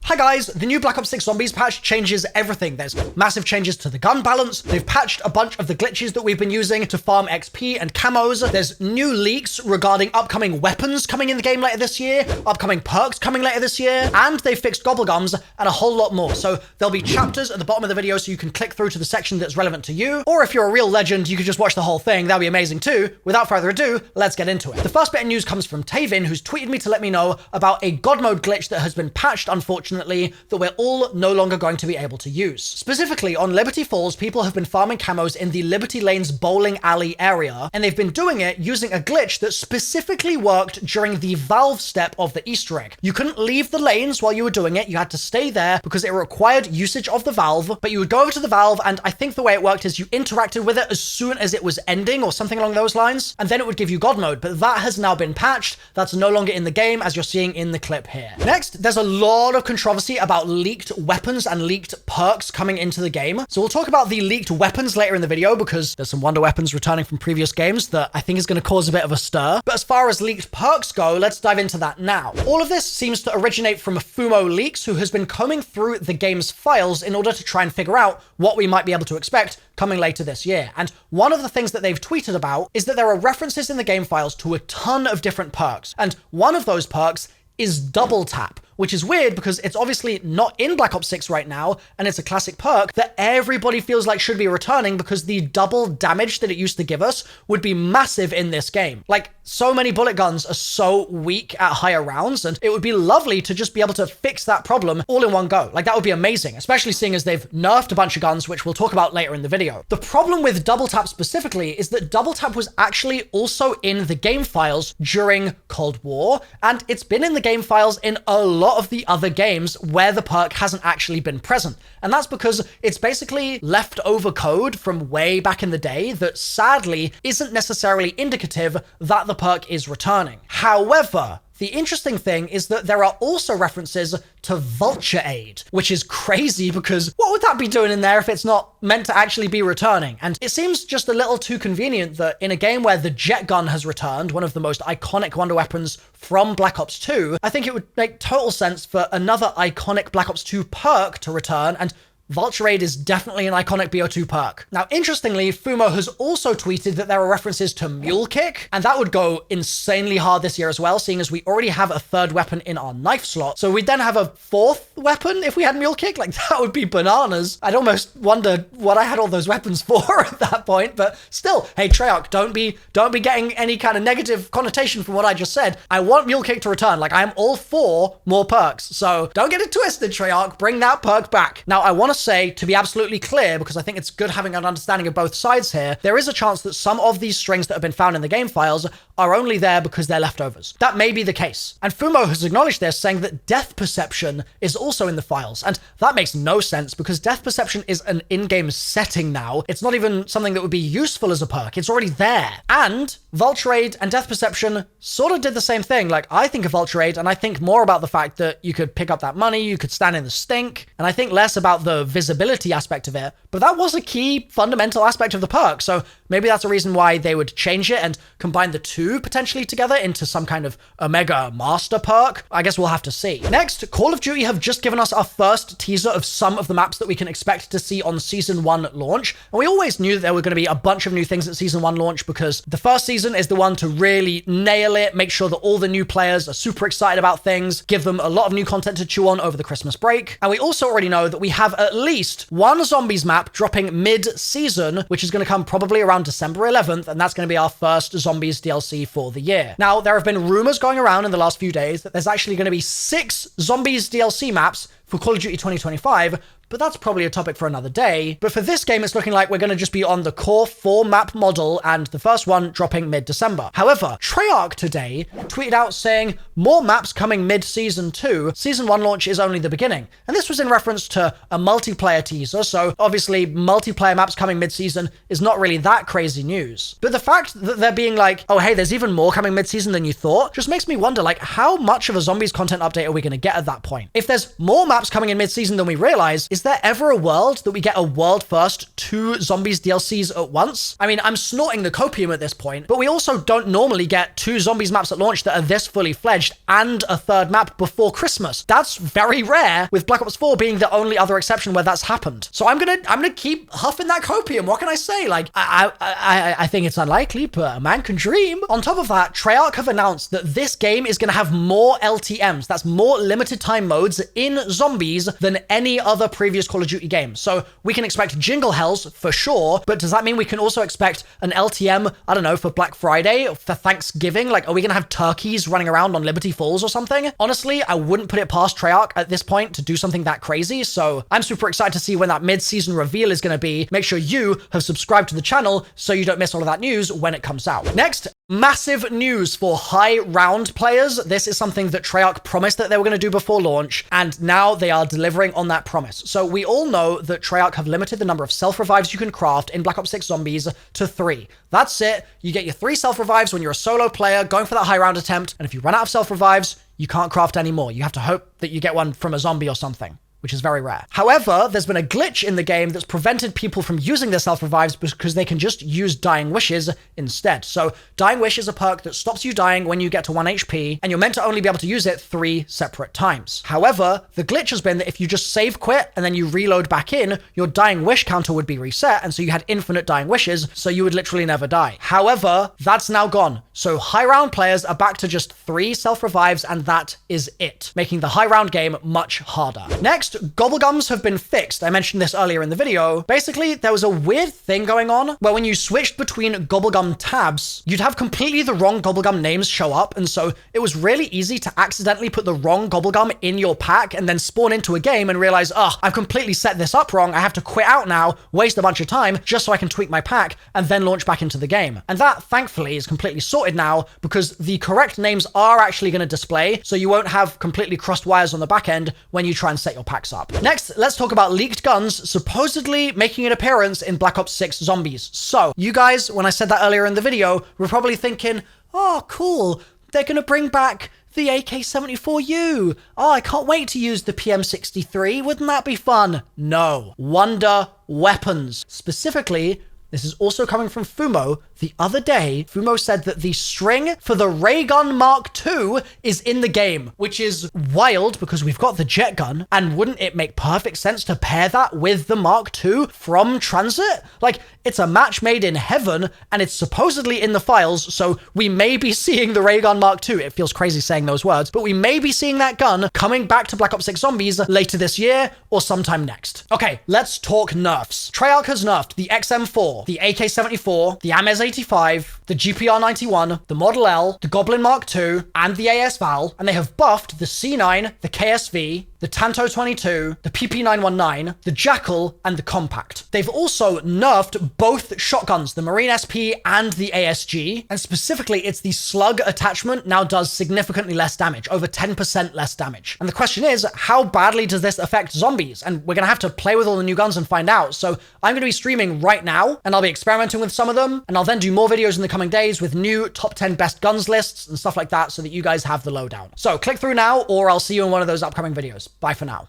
Hi guys, the new Black Ops 6 Zombies patch changes everything. There's massive changes to the gun balance. They've patched a bunch of the glitches that we've been using to farm XP and camos. There's new leaks regarding upcoming weapons coming in the game later this year, upcoming perks coming later this year, and they fixed Gobblegums and a whole lot more. So there'll be chapters at the bottom of the video so you can click through to the section that's relevant to you. Or if you're a real legend, you could just watch the whole thing. That'd be amazing too. Without further ado, let's get into it. The first bit of news comes from Tavin, who's tweeted me to let me know about a God mode glitch that has been patched, unfortunately, that we're all no longer going to be able to use. Specifically, on Liberty Falls, people have been farming camos in the Liberty Lanes bowling alley area, and they've been doing it using a glitch that specifically worked during the valve step of the Easter egg. You couldn't leave the lanes while you were doing it, you had to stay there because it required usage of the valve, but you would go over to the valve, and I think the way it worked is you interacted with it as soon as it was ending or something along those lines, and then it would give you God mode, but that has now been patched. That's no longer in the game, as you're seeing in the clip here. Next, there's a lot of controversy about leaked weapons and leaked perks coming into the game. So we'll talk about the leaked weapons later in the video because there's some wonder weapons returning from previous games that I think is going to cause a bit of a stir. But as far as leaked perks go, let's dive into that now. All of this seems to originate from Fumo Leaks, who has been combing through the game's files in order to try and figure out what we might be able to expect coming later this year. And one of the things that they've tweeted about is that there are references in the game files to a ton of different perks. And one of those perks is double tap, which is weird because it's obviously not in Black Ops 6 right now, and it's a classic perk that everybody feels like should be returning because the double damage that it used to give us would be massive in this game. Like, so many bullet guns are so weak at higher rounds, and it would be lovely to just be able to fix that problem all in one go. Like, that would be amazing, especially seeing as they've nerfed a bunch of guns, which we'll talk about later in the video. The problem with double tap specifically is that double tap was actually also in the game files during Cold War, and it's been in the game files in a lot of the other games where the perk hasn't actually been present. And that's because it's basically leftover code from way back in the day that sadly isn't necessarily indicative that the perk is returning. However, the interesting thing is that there are also references to Vulture Aid, which is crazy because what would that be doing in there if it's not meant to actually be returning? And it seems just a little too convenient that in a game where the jet gun has returned, one of the most iconic wonder weapons from Black Ops 2, I think it would make total sense for another iconic Black Ops 2 perk to return, and Vulture Aid is definitely an iconic BO2 perk. Now, interestingly, Fumo has also tweeted that there are references to Mule Kick, and that would go insanely hard this year as well, seeing as we already have a third weapon in our knife slot. So we'd then have a fourth weapon if we had Mule Kick. Like, that would be bananas. I'd almost wonder what I had all those weapons for at that point, but still, hey, Treyarch, don't be getting any kind of negative connotation from what I just said. I want Mule Kick to return. Like, I am all for more perks. So don't get it twisted, Treyarch. Bring that perk back. Now, I want to say, to be absolutely clear, because I think it's good having an understanding of both sides here, there is a chance that some of these strings that have been found in the game files are only there because they're leftovers. That may be the case. And Fumo has acknowledged this, saying that Death Perception is also in the files. And that makes no sense because Death Perception is an in-game setting now. It's not even something that would be useful as a perk. It's already there. And Vulture Aid and Death Perception sort of did the same thing. Like, I think of Vulture Aid and I think more about the fact that you could pick up that money, you could stand in the stink, and I think less about the visibility aspect of it, but that was a key fundamental aspect of the perk, so maybe that's a reason why they would change it and combine the two potentially together into some kind of Omega Master perk. I guess we'll have to see. Next, Call of Duty have just given us our first teaser of some of the maps that we can expect to see on Season 1 launch, and we always knew that there were going to be a bunch of new things at Season 1 launch because the first season is the one to really nail it, make sure that all the new players are super excited about things, give them a lot of new content to chew on over the Christmas break, and we also already know that we have at least one zombies map dropping mid-season, which is going to come probably around December 11th, and that's going to be our first zombies DLC for the year. Now, there have been rumors going around in the last few days that there's actually going to be 6 zombies DLC maps for Call of Duty 2025, but that's probably a topic for another day. But for this game, it's looking like we're going to just be on the core 4-map model, and the first one dropping mid-December. However, Treyarch today tweeted out saying, more maps coming mid-Season 2. Season 1 launch is only the beginning. And this was in reference to a multiplayer teaser, so obviously multiplayer maps coming mid-season is not really that crazy news. But the fact that they're being like, oh hey, there's even more coming mid-season than you thought, just makes me wonder, like, how much of a zombies content update are we going to get at that point? If there's more maps maps coming in mid-season than we realize, is there ever a world that we get a world first 2 zombies DLCs at once? I mean, I'm snorting the copium at this point, but we also don't normally get 2 zombies maps at launch that are this fully fledged and a 3rd map before Christmas. That's very rare, with Black Ops 4 being the only other exception where that's happened. So I'm gonna keep huffing that copium. What can I say? Like, I think it's unlikely, but a man can dream. On top of that, Treyarch have announced that this game is gonna have more LTMs. That's more limited time modes in zombies than any other previous Call of Duty game. So we can expect Jingle Hells for sure, but does that mean we can also expect an LTM, I don't know, for Black Friday, for Thanksgiving? Like, are we gonna have turkeys running around on Liberty Falls or something? Honestly, I wouldn't put it past Treyarch at this point to do something that crazy, so I'm super excited to see when that mid-season reveal is gonna be. Make sure you have subscribed to the channel so you don't miss all of that news when it comes out. Next, massive news for high round players. This is something that Treyarch promised that they were going to do before launch, and now they are delivering on that promise. So we all know that Treyarch have limited the number of self-revives you can craft in Black Ops 6 Zombies to 3. That's it. You get your 3 self-revives when you're a solo player going for that high round attempt, and if you run out of self-revives, you can't craft anymore. You have to hope that you get one from a zombie or something, which is very rare. However, there's been a glitch in the game that's prevented people from using their self-revives because they can just use Dying Wishes instead. So Dying Wish is a perk that stops you dying when you get to 1 HP, and you're meant to only be able to use it 3 separate times. However, the glitch has been that if you just save quit and then you reload back in, your Dying Wish counter would be reset, and so you had infinite Dying Wishes, so you would literally never die. However, that's now gone. So high round players are back to just 3 self-revives, and that is it, making the high round game much harder. Next, Gobblegums have been fixed. I mentioned this earlier in the video. Basically, there was a weird thing going on where when you switched between Gobblegum tabs, you'd have completely the wrong Gobblegum names show up, and so it was really easy to accidentally put the wrong Gobblegum in your pack and then spawn into a game and realize, I've completely set this up wrong. I have to quit out now, waste a bunch of time just so I can tweak my pack and then launch back into the game. And that, thankfully, is completely sorted now because the correct names are actually going to display, so you won't have completely crossed wires on the back end when you try and set your pack up. Next, let's talk about leaked guns supposedly making an appearance in Black Ops 6 Zombies. So, you guys, when I said that earlier in the video, were probably thinking, oh, cool, they're gonna bring back the AK-74U. Oh, I can't wait to use the PM63. Wouldn't that be fun? No. Wonder Weapons. Specifically, this is also coming from Fumo. The other day, Fumo said that the string for the Ray Gun Mark II is in the game, which is wild because we've got the jet gun, and wouldn't it make perfect sense to pair that with the Mark II from Transit? Like, it's a match made in heaven, and it's supposedly in the files, so we may be seeing the Ray Gun Mark II. It feels crazy saying those words, but we may be seeing that gun coming back to Black Ops 6 Zombies later this year or sometime next. Okay, let's talk nerfs. Treyarch has nerfed the XM4, the AK-74, the AMEZ-85, the GPR-91, the Model L, the Goblin Mark II, and the AS-Val, and they have buffed the C9, the KSV, the Tanto 22, the PP919, the Jackal, and the Compact. They've also nerfed both shotguns, the Marine SP and the ASG, and specifically it's the slug attachment now does significantly less damage, over 10% less damage. And the question is, how badly does this affect zombies? And we're gonna have to play with all the new guns and find out. So I'm gonna be streaming right now, and I'll be experimenting with some of them, and I'll then do more videos in the coming days with new top 10 best guns lists and stuff like that so that you guys have the lowdown. So click through now, or I'll see you in one of those upcoming videos. Bye for now.